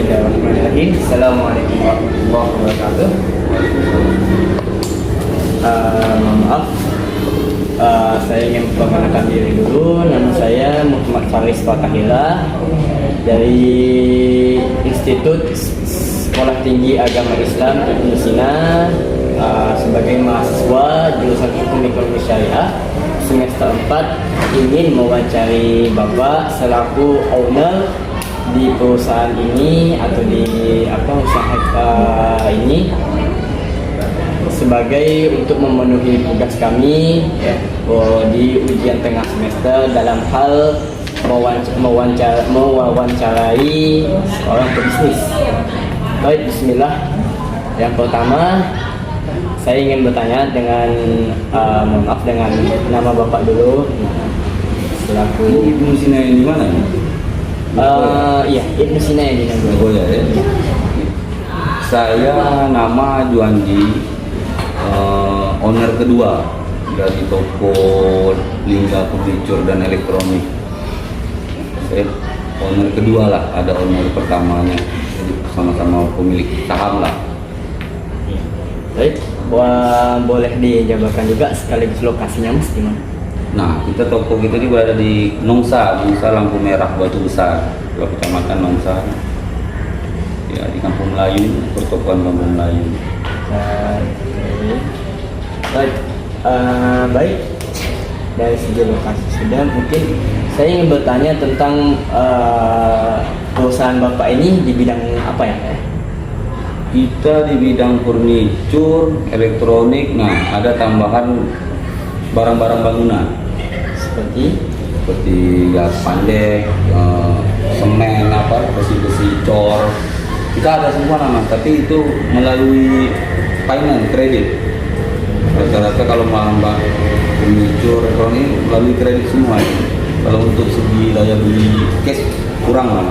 Bismillahirrahmanirrahim. Assalamualaikum warahmatullahi wabarakatuh. Maaf, saya ingin memperkenalkan diri dulu. Nama saya Muhammad Faris Fatahillah dari Institut Sekolah Tinggi Agama Islam Ibnu Sina, sebagai mahasiswa jurusan Hukum Ekonomi Syariah semester 4, ingin mewawancari Bapak selaku owner di perusahaan ini atau di usaha ini, sebagai untuk memenuhi tugas kami di ujian tengah semester dalam hal mewawancarai seorang pebisnis. Baik, bismillah. Yang pertama, saya ingin bertanya dengan mohon maaf, dengan nama Bapak dulu selaku Ibnu Sina yang di mana ya? Iya, Ibnu Sina yang di Nagoya ya. Saya nama Juandi, owner kedua dari toko Lingga Furniture dan Elektronik. Saya owner kedua lah, ada owner pertamanya, jadi sama-sama pemilik saham lah. Baik, boleh dijabarkan juga sekaligus lokasinya Mas di mana? Nah, toko kita ini berada di Nongsa Lampu Merah Batu Besar, Kecamatan Nongsa. Ya, di Kampung Melayu, pertokoan Kampung Melayu. Baik. Dari segi lokasi sudah, mungkin saya ingin bertanya tentang perusahaan Bapak ini di bidang apa ya? Kita di bidang furniture, elektronik, nah ada tambahan barang-barang bangunan seperti gas pandai, semen, besi-besi, cor. Kita ada semua nama, tapi itu melalui finance, kredit. Rata-rata kalau bahan furniture, elektronik melalui kredit semua. Kalau untuk segi daya beli cash kurang lah.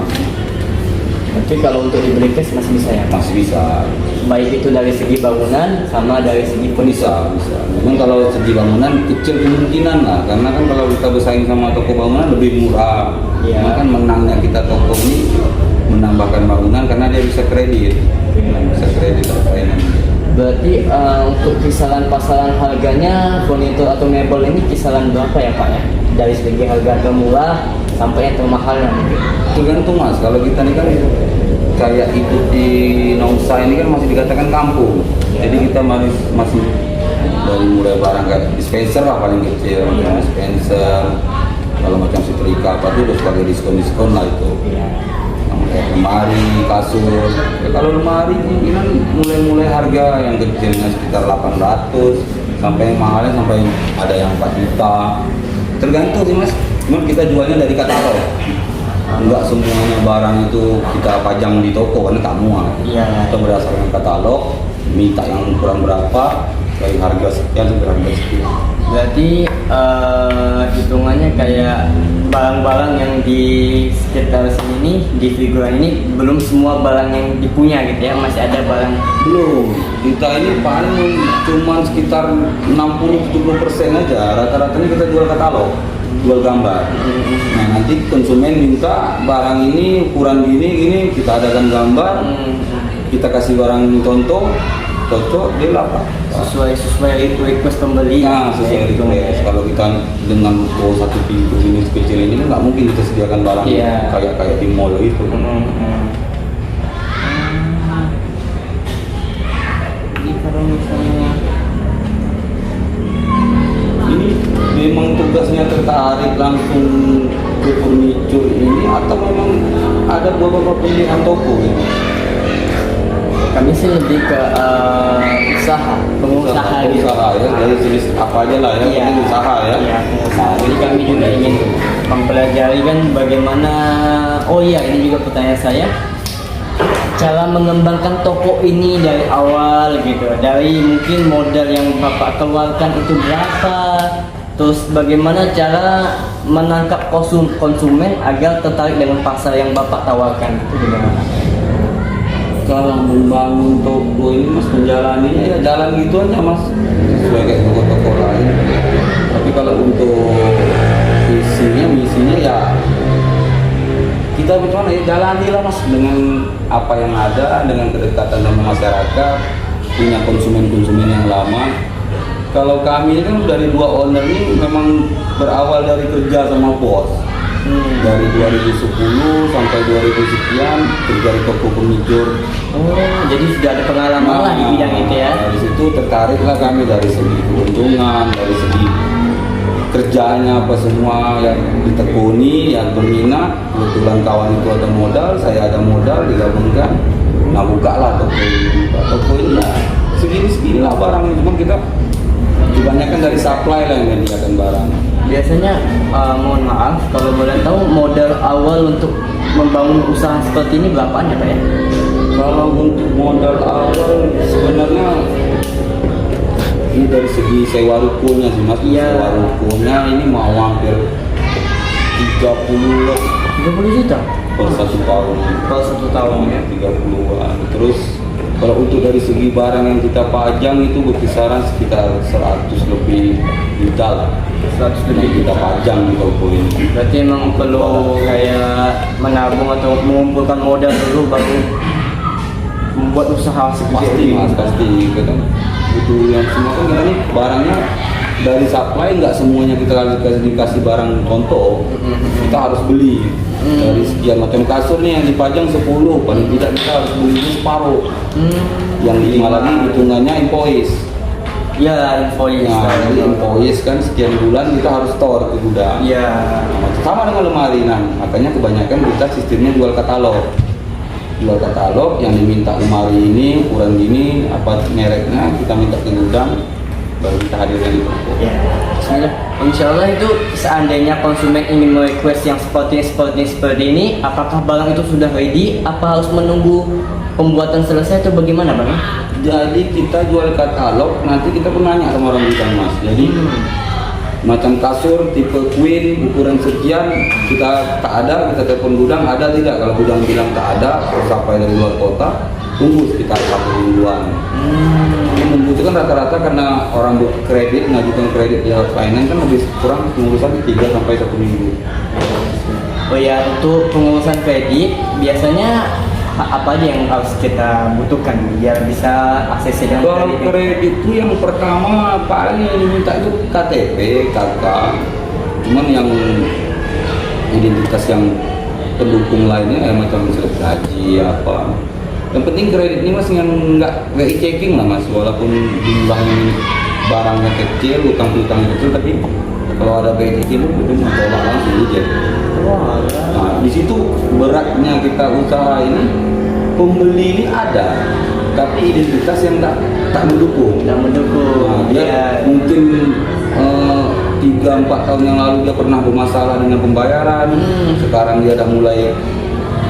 Tapi kalau untuk dibeli cash masih bisa ya? Masih bisa. Baik itu dari segi bangunan sama dari segi bisa. Memang kalau segi bangunan kecil kemungkinan lah, karena kan kalau kita bersaing sama toko bangunan lebih murah. Ya. Nah, kan menangnya kita toko ini menambahkan bangunan karena dia bisa kredit. Bisa kredit atau finance. Berarti untuk kisaran pasaran harganya furnitur atau mebel ini kisaran berapa ya Pak ya? Dari segi harga termurah sampai yang termahalnya mungkin? Tergantung Mas, kalau kita ini kan kayak ikut di Nongsa ini kan masih dikatakan kampung. Jadi kita masih dari mulai barang kayak dispenser lah paling kecil, dispenser, kalau macam setrika apa tuh udah sebagai diskon lah itu. Kayak lemari, kasur. Ya, kalau lemari ini kan mulai harga yang kecilnya sekitar 800 sampai yang mahalnya sampai ada yang 4 juta. Tergantung sih Mas. Cuma kita jualnya dari katalog. Enggak semuanya barang itu kita pajang di toko karena tak muat. Kita berdasarkan katalog, minta yang ukuran berapa, dari harga sekian sampai harga sekian. Berarti hitungannya kayak barang-barang yang di sekitar sini nih, di figuran ini belum semua barang yang dipunya gitu ya, masih ada barang belum. Kita ini paling cuma sekitar 60-70% aja. Rata-ratanya kita jual katalog, jual gambar. Nah, nanti konsumen minta barang ini ukuran gini, kita adakan gambar, kita kasih barang contoh, cocok, dia lapar. Sesuai request pembeli. Nah, sesuai request. Kalau kita dengan satu pintu ini kecil ini nggak mungkin kita sediakan barang kayak di mall itu. Jadi kalau misalnya ini memang tugasnya tertarik langsung ke furniture ini atau memang ada beberapa pilihan toko gitu? kami sih lebih ke pengusaha gitu. Ya, dari jenis apa aja lah ya, penting usaha ya. Iya, pengusaha. Jadi kami juga ingin mempelajari kan bagaimana, ini juga pertanyaan saya, cara mengembangkan toko ini dari awal gitu, dari mungkin modal yang Bapak keluarkan itu berapa, terus bagaimana cara menangkap konsumen agar tertarik dengan pasar yang Bapak tawarkan itu bagaimana? Kalau membangun toko ini Mas, menjalaninya ya jalan gitu aja Mas, sesuai kayak toko-toko lain. Tapi kalau untuk misinya ya kita bagaimana ya, jalanilah mas dengan apa yang ada, dengan kedekatan sama masyarakat, punya konsumen-konsumen yang lama. Kalau kami ini kan dari dua owner ini memang berawal dari kerja sama bos. Dari 2010 sampai 2000 sekian kerja di toko furniture. Oh, jadi sudah ada pengalaman lah di bidang itu ya. Dari situ tertariklah kami dari segi keuntungan, dari segi kerjaannya apa semua yang ditekuni, yang berminat. Kebetulan kawan itu ada modal, saya ada modal, digabungkan. Nah bukalah toko ini. Toko ini ya segini-segini lah barang, cuma kita kebanyakan dari supply lah yang menyediakan barang. Biasanya mohon maaf kalau boleh tahu modal awal untuk membangun usaha seperti ini berapaan ya Pak ya? Kalau untuk modal awal sebenarnya ini dari segi sewa rukonya sih mas. Iya. Sewa rukonya ini mau hampir 30 juta per 1 tahun. per 1 tahun ya. 30-an. Terus kalau untuk dari segi barang yang kita pajang itu berkisaran sekitar 100 lebih juta lah. 100 Yang lebih kita pajang di toko ini. Berarti emang perlu kayak menabung atau mengumpulkan modal dulu baru membuat usaha Pasti mas, pasti kita itu yang semua kan kita nih barangnya dari supply, nggak semuanya kita dikasih barang contoh, kita harus beli dari sekian macam kasur nih yang dipajang 10, paling tidak kita harus beli separuh. Yang 5 lagi hitungannya invoice. Ya, invoice. Nah, jadi invoice kan sekian bulan kita harus store ke gudang. Ya. Sama dengan lemari, nah makanya kebanyakan kita sistemnya jual katalog. Jual katalog yang diminta lemari ini ukuran gini, apa mereknya, kita minta ke gudang, baru kita hadirkan di toko. Ya. Bismillah. Insya Allah itu seandainya konsumen ingin merequest yang seperti ini, apakah barang itu sudah ready? Apa harus menunggu pembuatan selesai atau bagaimana Bang? Jadi kita jual katalog, nanti kita pun nanya sama orang gudang mas. Jadi macam kasur tipe queen ukuran sekian kita tak ada, kita telepon gudang ada tidak. Kalau gudang bilang tak ada, atau sampai dari luar kota, tunggu sekitar 1 mingguan. Ini membutuhkan rata-rata karena orang kredit, ngajukan kredit lewat finance kan lebih kurang pengurusan 3 sampai 1 minggu. Oh ya, untuk pengurusan kredit biasanya apa aja yang harus kita butuhkan biar bisa akses dengan Kalau kredit? kredit itu yang pertama paling yang diminta itu KTP, KK. Cuman yang identitas yang pendukung lainnya ya macam surat gaji apa. Yang penting kredit ini mas yang nggak checking lah mas, walaupun jumlahnya barangnya kecil, utang kecil, tapi kalau ada checking itu menolak langsung aja. Nah, di situ beratnya kita usaha ini, pembeli ini ada, tapi identitas yang tak mendukung. Yang mendukung. Nah, dia mungkin 3-4 tahun yang lalu dia pernah bermasalah dengan pembayaran, sekarang dia udah mulai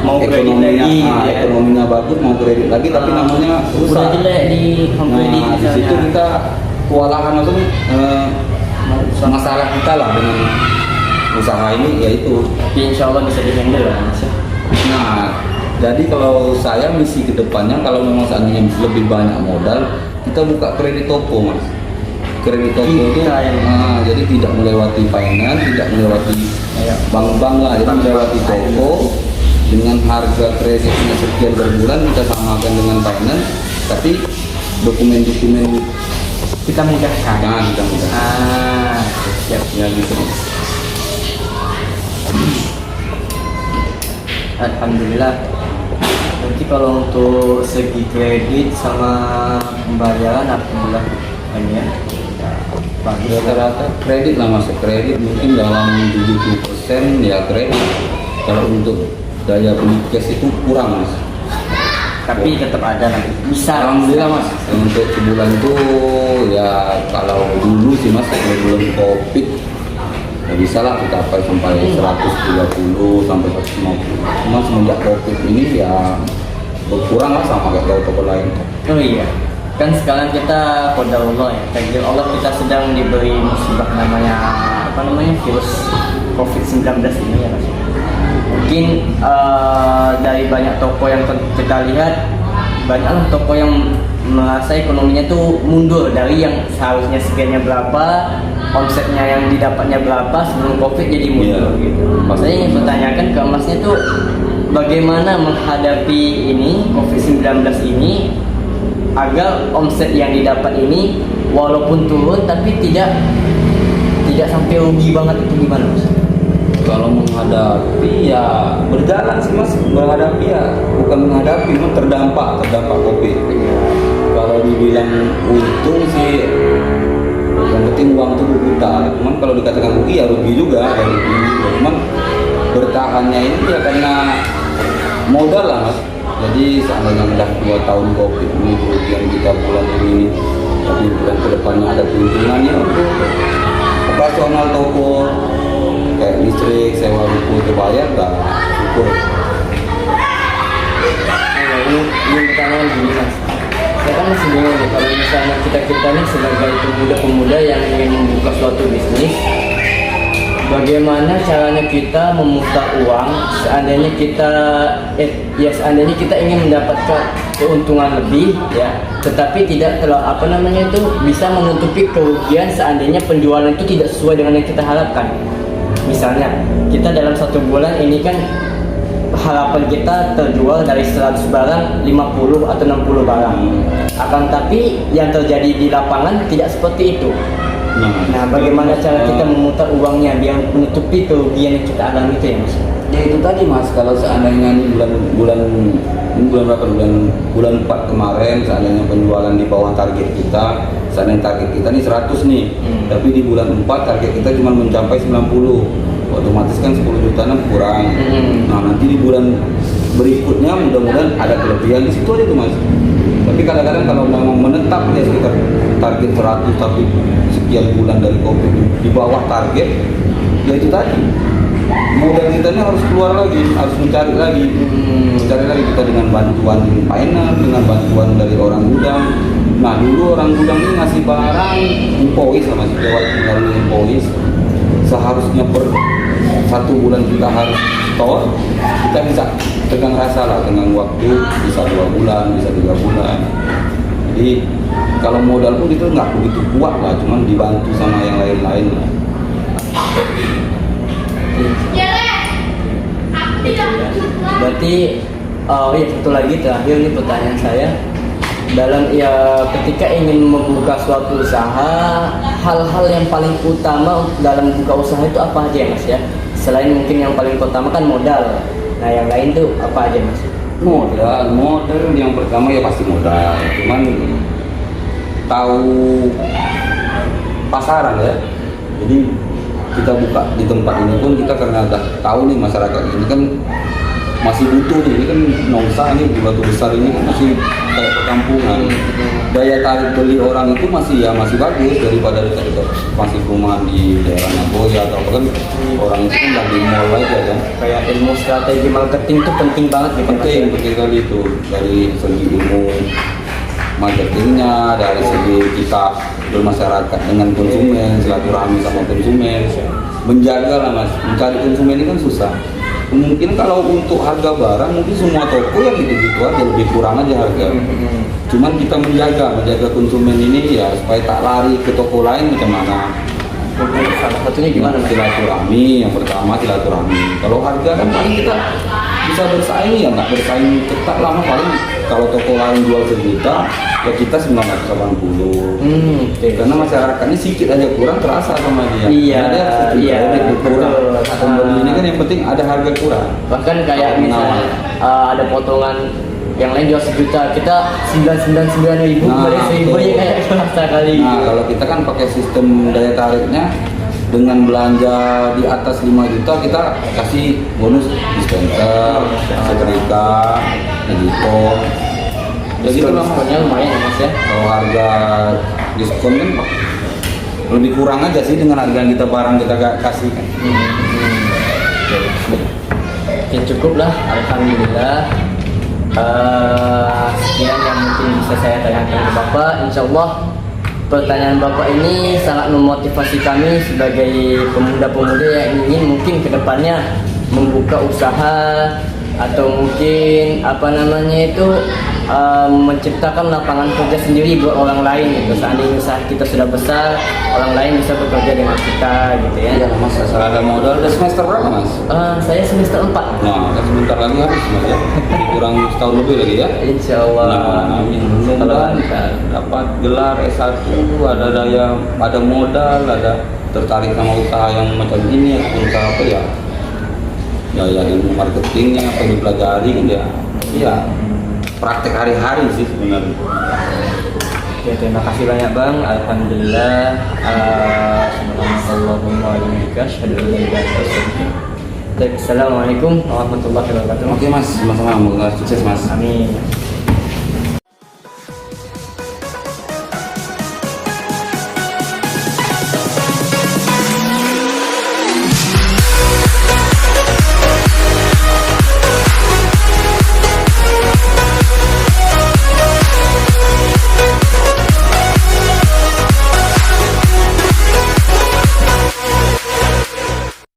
Mau kredit ekonominya, lagi, ya. ekonominya bagus, mau kredit lagi, tapi namanya udah rusak. jelek di home kredit Nah, di situ kita kewalahan atau masalah kita lah dengan usaha ini, yaitu. Tapi insya Allah bisa di-handle lah Mas. Nah, jadi kalau saya misi kedepannya kalau memang seandainya lebih banyak modal, kita buka kredit toko mas. Kredit toko itu, jadi tidak melewati finance, tidak melewati bank-bank lah, jadi melewati toko dengan harga kreditnya sekian per bulan kita samakan dengan finance, tapi dokumen-dokumen Kita mudahkan. nah, kita mudah. Siap. Ya gitu. Alhamdulillah. Nanti kalau untuk segi kredit sama pembayaran alhamdulillah ini ya. Bagus. Rata-rata kredit lah masuk kredit mungkin dalam 70% ya kredit. Kalau untuk daya beli cash itu kurang mas. Tapi tetap ada nanti. Bisa. Alhamdulillah mas. Untuk sebulan itu ya kalau dulu sih mas sebelum covid ya bisa lah kita sampai 130 sampai 150. Cuma semenjak covid ini ya berkurang lah sama kayak toko lain. Oh iya. Kan sekarang kita qadarullah ya. Takdir Allah kita sedang diberi musibah namanya virus COVID-19 ini ya Mas. Mungkin dari banyak toko yang kita lihat banyaklah toko yang merasa ekonominya tuh mundur dari yang seharusnya sekiannya berapa omsetnya yang didapatnya berapa sebelum COVID jadi mundur Iya. gitu. Saya ingin bertanyakan ke Masnya tuh bagaimana menghadapi ini COVID-19 ini agar omset yang didapat ini walaupun turun tapi tidak sampai rugi banget, itu gimana Mas? Kalau menghadapi ya berjalan sih Mas, menghadapi ya bukan menghadapi, memang terdampak COVID. Kalau dibilang untung sih, yang penting uang itu berputar. Cuman kalau dikatakan rugi ya rugi juga, ya rugi. Cuman bertahannya ini ya karena modal lah Mas. Jadi seandainya udah 2 tahun COVID ini, kemudian kita bulan ini, tapi bulan kedepannya ada keuntungannya untuk operasional toko, kayak listrik, sewa ruko terbayar, dah syukur. Ini pertanyaan gini Mas, saya kan masih bingung nih kalau misalnya kita nih sebagai pemuda-pemuda yang ingin membuka suatu bisnis, bagaimana caranya kita memutar uang seandainya kita ingin mendapatkan keuntungan lebih ya, tetapi tidak bisa menutupi kerugian seandainya penjualan itu tidak sesuai dengan yang kita harapkan. Misalnya kita dalam 1 bulan ini kan harapan kita terjual dari 100 barang 50 atau 60 barang, akan tapi yang terjadi di lapangan tidak seperti itu. Nah, bagaimana cara kita memutar uangnya biar menutupi kerugian yang kita alami itu ya Mas? Ya itu tadi Mas, kalau seandainya ini bulan berapa, bulan 4 kemarin seandainya penjualan di bawah target kita, seandainya target kita nih 100 nih, tapi di bulan 4 target kita cuma mencapai 90, otomatis kan 10 jutaan kurang. Nah nanti di bulan berikutnya mudah-mudahan ada kelebihan di situ aja tuh Mas. Tapi kadang-kadang kalau memang menetap ya sekitar target 100 tapi sekian bulan dari COVID di bawah target, ya itu tadi modal kita ini harus keluar lagi, harus mencari lagi kita dengan bantuan finance, dengan bantuan dari orang gudang. Nah dulu orang gudang ini ngasih barang invoice sama si lewat melalui invoice, seharusnya per 1 bulan kita harus store, kita bisa tegang rasa lah dengan waktu, bisa 2 bulan, bisa 3 bulan. Jadi kalau modal pun itu nggak begitu kuat lah, cuman dibantu sama yang lain-lain lah. Berarti satu lagi terakhir nih pertanyaan saya, dalam ketika ingin membuka suatu usaha, hal-hal yang paling utama dalam buka usaha itu apa aja ya Mas ya? Selain mungkin yang paling utama kan modal, nah yang lain tuh apa aja Mas? Modal yang pertama ya pasti modal, cuman tahu pasaran ya. Jadi kita buka di tempat ini pun kita karena udah tahu nih masyarakat ini kan masih butuh nih, ini kan Nongsa ini di Batu Besar ini kan masih kayak perkampungan. Daya tarik beli orang itu masih bagus daripada kita masih perumahan di daerah Nagoya atau apa kan orang itu kan lagi mall aja kan. Kayak ilmu strategi marketing itu penting banget gitu Mas ya? Penting kali itu dari segi ilmu marketingnya, dari segi kita bermasyarakat dengan konsumen, silaturahmi sama konsumen, menjaga lah Mas, mencari konsumen ini kan susah. Mungkin kalau untuk harga barang mungkin semua toko yang gitu-gitu aja, lebih kurang aja harga. Cuman kita menjaga konsumen ini ya supaya tak lari ke toko lain macam mana. Salah satunya gimana Mas? Silaturahmi, yang pertama silaturahmi. Kalau harga kan paling kita bisa bersaing ya, nggak bersaing ketat lama, paling kalau toko lain jual 1 juta ya kita 980. Karena masyarakatnya sedikit aja kurang terasa sama dia. Iya, kurang. betul. Pembeli ini kan yang penting ada harga kurang. Bahkan kayak misalnya ada potongan yang lain jual 1 juta, kita 999.000 dari 1.000 ya kayak kerasa kali. Nah kalau kita kan pakai sistem daya tariknya, dengan belanja di atas 5 juta kita kasih bonus dispenser, setrika, diskon. Jadi diskonnya lumayan ya Mas ya. Kalau harga diskon kan lebih kurang aja sih dengan harga yang kita barang kita kasih kan. Oke, cukup lah, alhamdulillah. Sekian yang mungkin bisa saya tanyakan ke Bapak. Insya Allah pertanyaan Bapak ini sangat memotivasi kami sebagai pemuda-pemuda yang ingin mungkin kedepannya membuka usaha atau mungkin menciptakan lapangan kerja sendiri buat orang lain gitu. Seandainya usaha kita sudah besar, orang lain bisa bekerja dengan kita gitu ya. Iya mas, asal ada modal. Udah semester berapa mas? Saya semester 4. Nah, kan sebentar lagi habis mas ya. Kurang setahun lebih lagi ya. Insya Allah. Nah, mudah-mudahan dapat gelar S1, ada modal, ada tertarik sama usaha yang macam ini atau usaha apa ya? Ya ilmu marketingnya apa yang dipelajari kan ya praktek hari-hari sih sebenarnya. Oke, terima kasih banyak Bang. Alhamdulillah. Subhanallahumma wa bihamdika asyhadu an la ilaha illa anta. Assalamualaikum warahmatullahi wabarakatuh. Oke mas, sama-sama, semoga sukses mas. Amin.